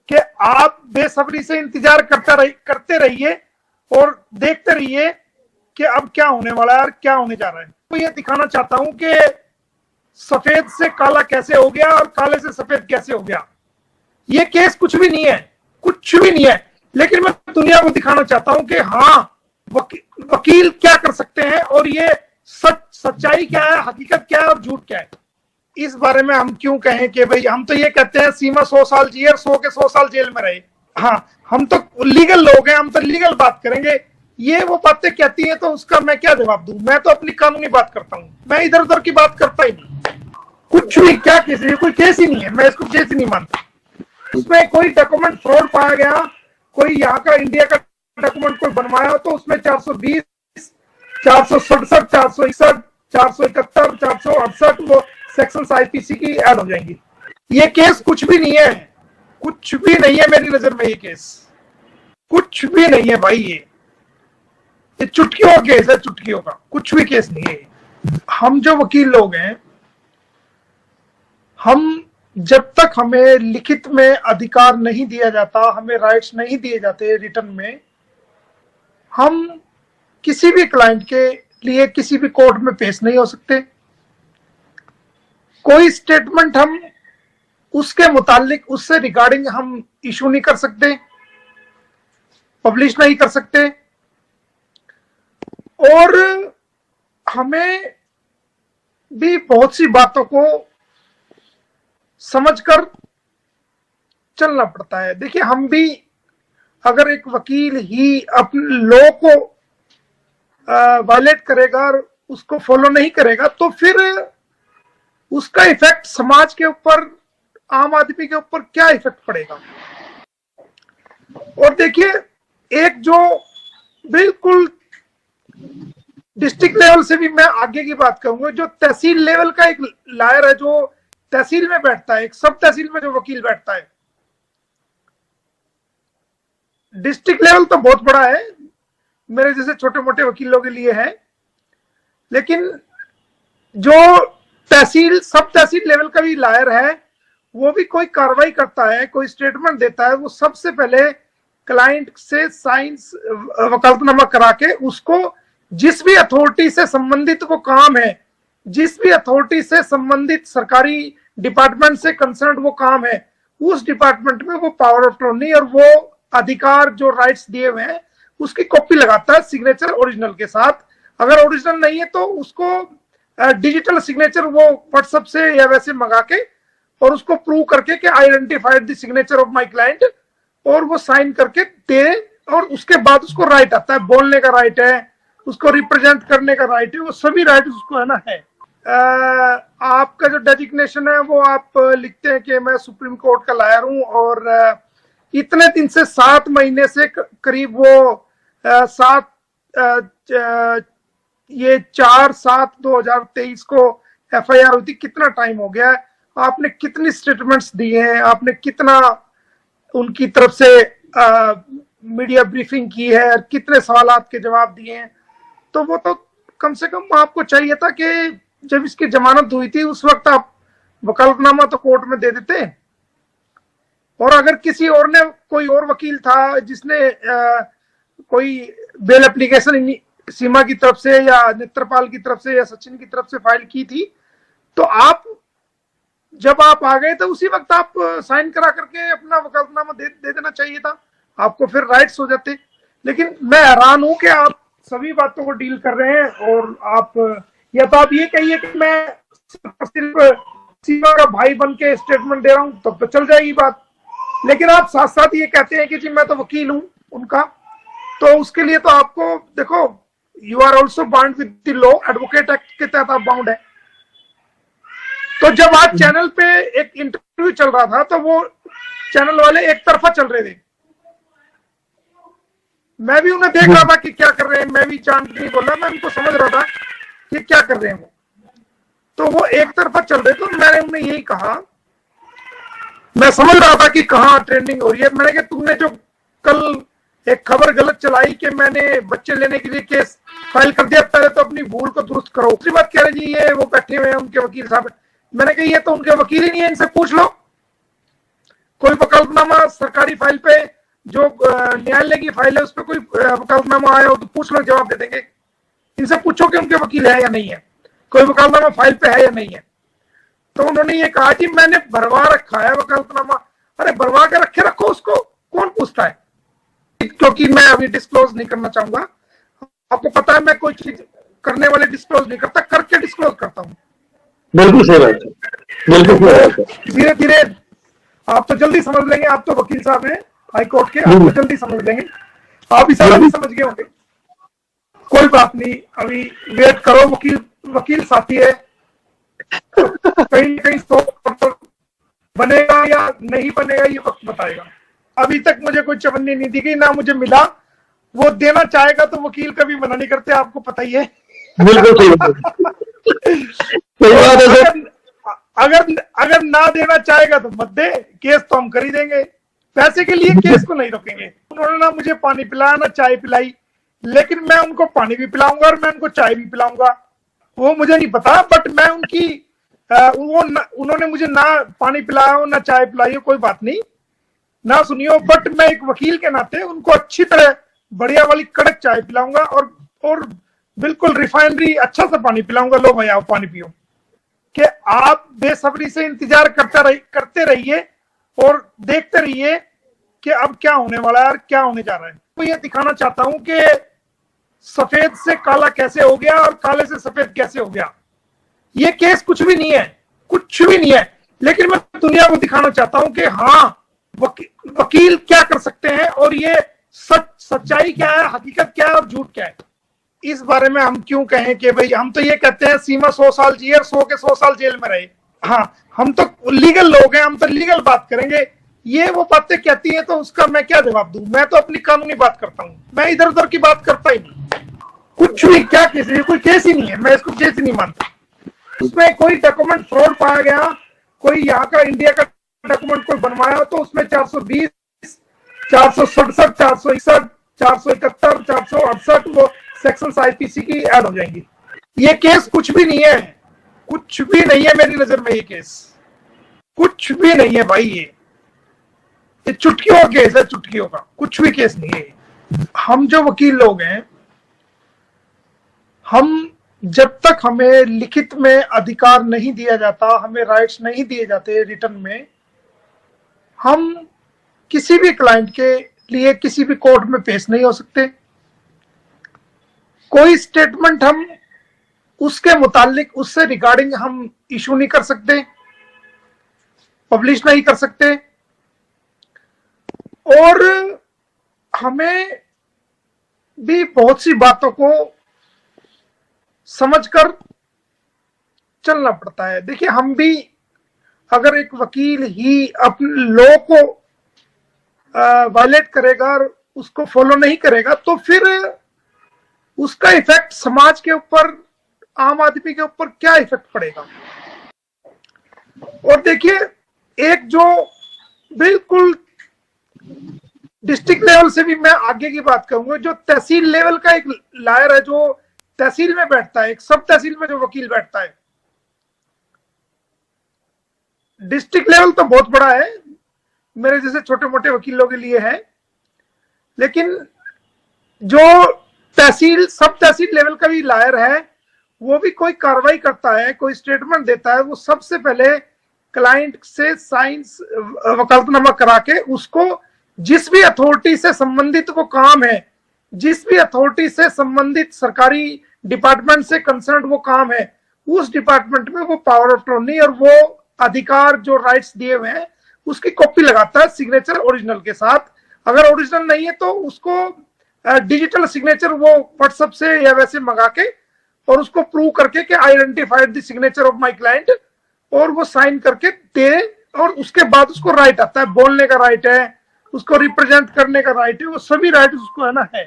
कि आप बेसब्री से इंतजार करते रहिए और देखते रहिए कि अब क्या होने वाला है और क्या होने जा रहा है। तो ये दिखाना चाहता हूं कि सफेद से काला कैसे हो गया और काले से सफेद कैसे हो गया। ये केस कुछ भी नहीं है, कुछ भी नहीं है, लेकिन मैं दुनिया को दिखाना चाहता हूं कि हाँ वकील क्या कर सकते हैं और ये सच्चाई क्या है, हकीकत क्या है और झूठ क्या है। इस बारे में हम क्यों कहें कि भाई, हम तो ये कहते हैं सीमा 100 साल जिए और 100 के 100 साल जेल में रहे। हाँ, हम तो लीगल लोग हैं, हम तो लीगल बात करेंगे। ये वो बातें कहती है तो उसका मैं क्या जवाब दूं। मैं तो अपनी कानूनी बात करता हूं, मैं इधर उधर की बात करता ही नहीं। कुछ भी क्या केस है, कोई केस ही नहीं है, मैं इसको केस ही नहीं मानता। उसमें कोई डॉक्यूमेंट फ्रॉड पाया गया, कोई यहाँ का इंडिया का डॉक्यूमेंट कोई बनवाया तो उसमें 420, 467, 461, 471, 468 वो सेक्शन आईपीसी की ऐड हो जाएंगी। ये केस कुछ भी नहीं है, कुछ भी नहीं है मेरी नजर में। ये केस कुछ भी नहीं है भाई, ये चुटकियों का केस है, चुटकियों का, कुछ भी केस नहीं है। हम जो वकील लोग हैं, हम जब तक हमें लिखित में अधिकार नहीं दिया जाता, हमें राइट्स नहीं दिए जाते रिटर्न में, हम किसी भी क्लाइंट के लिए किसी भी कोर्ट में पेश नहीं हो सकते। कोई स्टेटमेंट हम उसके मुतालिक, उससे रिगार्डिंग हम इशू नहीं कर सकते, पब्लिश नहीं कर सकते, और हमें भी बहुत सी बातों को समझकर चलना पड़ता है। देखिए, हम भी अगर एक वकील ही अपने लॉ को वायलेट करेगा और उसको फॉलो नहीं करेगा तो फिर उसका इफेक्ट समाज के ऊपर, आम आदमी के ऊपर क्या इफेक्ट पड़ेगा। और देखिए, एक जो बिल्कुल डिस्ट्रिक्ट लेवल से भी मैं आगे की बात करूंगा, जो तहसील लेवल का एक लॉयर है, जो तहसील में बैठता है, एक सब तहसील में जो वकील बैठता है। डिस्ट्रिक्ट लेवल तो बहुत बड़ा है, मेरे जैसे छोटे मोटे वकीलों के लिए है, लेकिन जो तहसील, सब तहसील लेवल का भी लॉयर है, वो भी कोई कार्रवाई करता है, कोई स्टेटमेंट देता है, वो सबसे पहले क्लाइंट से साइंस वकालतनामा करा के उसको जिस भी अथॉरिटी से संबंधित वो काम है, जिस भी अथॉरिटी से संबंधित सरकारी डिपार्टमेंट से कंसर्न वो काम है, उस डिपार्टमेंट में वो पावर ऑफ अटॉर्नी और वो अधिकार जो राइट्स दिए हुए हैं उसकी कॉपी लगाता है सिग्नेचर ओरिजिनल के साथ। अगर ओरिजिनल नहीं है तो उसको डिजिटल सिग्नेचर वो व्हाट्सएप से या वैसे मंगा के और उसको प्रूव करके कि identified the signature of my client, और वो साइन करके दे, और उसके बाद उसको राइट आता है, बोलने का राइट है, उसको रिप्रेजेंट करने का राइट है, वो सभी राइट उसको है ना है। आपका जो डेजिग्नेशन है वो आप लिखते हैं कि मैं सुप्रीम कोर्ट का लॉयर हूं और इतने दिन से 7 महीने से करीब वो 4/7/2023 को एफआईआर हुई थी। कितना टाइम हो गया है, आपने कितनी स्टेटमेंट्स दिए हैं, आपने कितना उनकी तरफ से मीडिया ब्रीफिंग की है, कितने सवालात के जवाब दिए हैं। तो वो तो कम से कम आपको चाहिए था कि जब इसकी जमानत हुई थी उस वक्त आप वकालतनामा तो कोर्ट में दे देते। और अगर किसी और ने, कोई और वकील था जिसने कोई बेल एप्लीकेशन सीमा की तरफ से या नेत्रपाल की तरफ से या सचिन की तरफ से फाइल की थी, तो आप जब आप आ गए तो उसी वक्त आप साइन करा करके अपना वकालतनामा दे देना चाहिए था, आपको फिर राइट्स हो जाते। लेकिन मैं हैरान हूं कि आप सभी बातों को डील कर रहे हैं, और आप या तो आप ये कहिए कि मैं सिर्फ सीमा का भाई बन के स्टेटमेंट दे रहा हूं, तब तो चल जाएगी बात। लेकिन आप साथ साथ ये कहते हैं कि जी मैं तो वकील हूं उनका, तो उसके लिए तो आपको देखो, you are also bound with the law, advocate act के तहत आप बाउंड है। तो जब आज चैनल पे एक इंटरव्यू चल रहा था तो वो चैनल वाले एक तरफा चल रहे थे, मैं भी उन्हें देख रहा था कि क्या कर रहे हैं, मैं भी जान के नहीं बोल रहा, मैं उनको समझ रहा था कि क्या कर रहे हैं वो। तो वो एक तरफा चल रहे, तो मैंने उन्हें यही कहा, मैं समझ रहा था कि कहाँ ट्रेंडिंग हो रही है। मैंने कहा तुमने जो कल एक खबर गलत चलाई कि मैंने बच्चे लेने के लिए केस फाइल कर दिया, पहले तो अपनी भूल को दुरुस्त करो। दूसरी बात कह रहे जी ये वो बैठे हुए हैं उनके वकील साहब, मैंने कहा ये तो उनके वकील ही नहीं है, इनसे पूछ लो। कोई वकालतनामा सरकारी फाइल पे जो न्यायालय की फाइल है उस पर कोई वकालतनामा आया हो तो पूछ लो, जवाब दे देंगे। इनसे पूछो कि उनके वकील है या नहीं है, कोई वकालतनामा फाइल पे है या नहीं है। तो उन्होंने ये कहा कि मैंने भरवा रखा है वकालतनामा। अरे भरवा के रखे रखो, उसको कौन पूछता है? क्योंकि मैं अभी डिस्क्लोज नहीं करना चाहूंगा, आपको पता है मैं कोई चीज करने वाले डिस्क्लोज नहीं करता, करके डिस्क्लोज करता हूँ। बिल्कुल सही बात है, बिल्कुल सही बात है। धीरे धीरे आप तो जल्दी समझ लेंगे, आप तो वकील साहब हैं हाई कोर्ट के, आप तो जल्दी समझ लेंगे, आप इसे भी समझ गए होंगे। कोई बात नहीं, अभी वेट करो, वकील साथी है, कहीं कहीं बनेगा या नहीं बनेगा ये वक्त बताएगा। अभी तक मुझे कोई चवन्नी नहीं दी गई, ना मुझे मिला। वो देना चाहेगा तो वकील कभी मना नहीं करते, आपको पता ही है। बिल्कुल सही बात है। अगर ना देना चाहेगा तो मत दे, केस तो हम कर ही देंगे, पैसे के लिए केस को नहीं रोकेंगे। उन्होंने ना मुझे पानी पिलाया ना चाय पिलाई, लेकिन मैं उनको पानी भी पिलाऊंगा और मैं उनको चाय भी पिलाऊंगा। वो मुझे नहीं पता, बट मैं उनकी उन्होंने मुझे ना पानी पिलाया हो ना चाय पिलाई हो, कोई बात नहीं, ना सुनियो, बट मैं एक वकील के नाते उनको अच्छी तरह बढ़िया वाली कड़क चाय पिलाऊंगा और बिल्कुल रिफाइनरी अच्छा सा पानी पिलाऊंगा। लो भाई आओ पानी पियो। कि आप बेसब्री से इंतजार करते रहिए और देखते रहिए कि अब क्या होने वाला है और क्या होने जा रहा है। तो ये दिखाना चाहता हूं कि सफेद से काला कैसे हो गया और काले से सफेद कैसे हो गया। ये केस कुछ भी नहीं है, कुछ भी नहीं है, लेकिन मैं दुनिया को दिखाना चाहता हूं कि हाँ वकील क्या कर सकते हैं और ये सच्चाई क्या है, हकीकत क्या है और झूठ क्या है। इस बारे में हम क्यों कहें कि भाई, हम तो ये कहते हैं सीमा 100 साल जिए और 100 के 100 साल जेल में रहे। हाँ, हम तो लीगल लोग हैं, हम तो लीगल बात करेंगे। ये वो बातें कहती हैं तो उसका मैं क्या जवाब दूं? मैं तो अपनी कानूनी बात करता हूं, मैं इधर उधर की बात करता ही नहीं। कुछ भी क्या केस है, कोई केस ही नहीं है, मैं इसको केस ही नहीं मानता। उसमें कोई डॉक्यूमेंट फ्रॉड पाया गया, कोई यहाँ का इंडिया का डॉक्यूमेंट कोई बनवाया तो उसमें 420, 467, 461, 471, 468 वो सेक्शंस आईपीसी की ऐड हो जाएंगी। ये केस कुछ भी नहीं है, कुछ भी नहीं है मेरी नजर में। ये केस कुछ भी नहीं है भाई, ये चुटकियों का केस है, चुटकियों का, कुछ भी केस नहीं है। हम जो वकील लोग हैं, हम जब तक हमें लिखित में अधिकार नहीं दिया जाता, हमें राइट्स नहीं दिए जाते रिटर्न में, हम किसी भी क्लाइंट के लिए किसी भी कोर्ट में पेश नहीं हो सकते। कोई स्टेटमेंट हम उसके मुतालिक, उससे रिगार्डिंग हम इशू नहीं कर सकते, पब्लिश नहीं कर सकते, और हमें भी बहुत सी बातों को समझकर चलना पड़ता है। देखिए, हम भी अगर एक वकील ही अपने लॉ को वायलेट करेगा और उसको फॉलो नहीं करेगा तो फिर उसका इफेक्ट समाज के ऊपर, आम आदमी के ऊपर क्या इफेक्ट पड़ेगा। और देखिए, एक जो बिल्कुल डिस्ट्रिक्ट लेवल से भी मैं आगे की बात करूंगा, जो तहसील लेवल का एक लायर है, जो तहसील में बैठता है, एक सब तहसील में जो वकील बैठता है। डिस्ट्रिक्ट लेवल तो बहुत बड़ा है, मेरे जैसे छोटे मोटे वकीलों के लिए है, लेकिन जो तहसील, सब तहसील लेवल का भी लायर है, वो भी कोई कार्रवाई करता है, कोई स्टेटमेंट देता है, वो सबसे पहले क्लाइंट से साइंस वकालतनामा करा के उसको जिस भी अथॉरिटी से संबंधित वो काम है, जिस भी अथॉरिटी से संबंधित सरकारी डिपार्टमेंट से कंसर्न वो काम है, उस डिपार्टमेंट में वो पावर ऑफ अटॉर्नी और वो अधिकार जो राइट्स दिए हुए हैं उसकी कॉपी लगाता है सिग्नेचर ओरिजिनल के साथ। अगर ओरिजिनल नहीं है तो उसको डिजिटल सिग्नेचर वो व्हाट्सएप से या वैसे मंगा के और उसको प्रूव करके कि identified the signature of my client, और वो साइन करके दे, और उसके बाद उसको राइट आता है, बोलने का राइट है, उसको रिप्रेजेंट करने का राइट है, वो सभी राइट उसको है ना है।